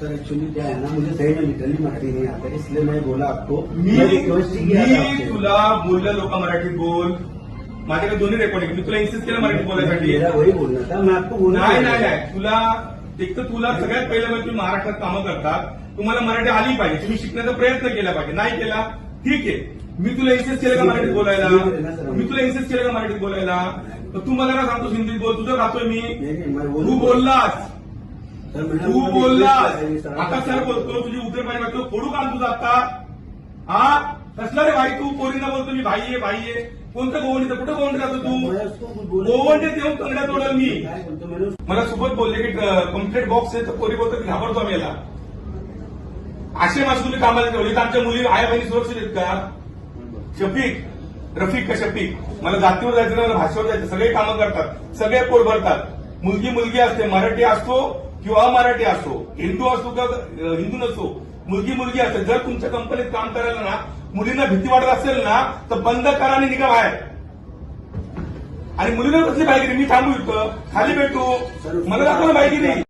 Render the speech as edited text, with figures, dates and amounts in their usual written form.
Sir actually क्या है ना, मुझे सही में लिटरली मराठी नहीं आता, इसलिए मैं बोला आपको। मी मैं रिक्वेस्ट ही किया था आपसे। तुला बोललं लोक मराठीत बोल. माझ्याकडे दोन्ही रेकॉर्डिंग मी तुला इन्सिस्ट केलं मराठीत बोलायसाठी. मेरा वही बोलना था, मैं आपको बोलना नाही नाही नाही तुला एक तर तुला सगळ्यात पहिलं म्हणजे तुम्ही महाराष्ट्रात कामं करतात, तुम्हाला मराठी आली पाहिजे, तुम्ही शिकण्याचा प्रयत्न केला पाहिजे. नाही केला ठीक आहे. मी तुला इन्सिस्ट केलं का मराठीत बोलायला? मी तुला इन्सिस्ट केलं का मराठीत बोलायला? तर तू मला का सांगतोस हिंदीत बोल? तुझं राहतोय मी. तू बोललास, तू बोललास. आता सर बोलतो तुझी उतर पाहिजे वाटतो, फोडू का तुझा आता? हा कसला रे भाई? तू पोरींना बोलतो मी भाई आहे भाई आहे. कोणतं गोवंडीचं? कुठं गोवंडी जातो तू? गोवंडीत येऊन तंगड्या तोडल मी. मला सोबत बोलले की कम्प्लीट बॉक्स आहे, तर पोरी बोलतो की घाबरतो आम्ही याला. असे माणसं तुम्ही कामाला ठेवले तर आमच्या मुली आया बहिणी सुरक्षित आहेत का? शफीक, रफिक का शफीक, मला जातीवर जायचं नाही, मला भाषेवर जायचं. सगळे कामं करतात, सगळे पोट भरतात. मुलगी असते, मराठी असतो किंवा अमराठी असतो, हिंदू असतो का हिंदू नसतो, मुलगी असते. जर तुमच्या कंपनीत काम करायला ना मुलींना भीती वाटत असेल ना तर बंद करा आणि निघा बाहेर. आणि मुलींना कसली बाईगिरी? मी थांबू इथं, खाली भेटू, मला दाखवा बाईगिरी.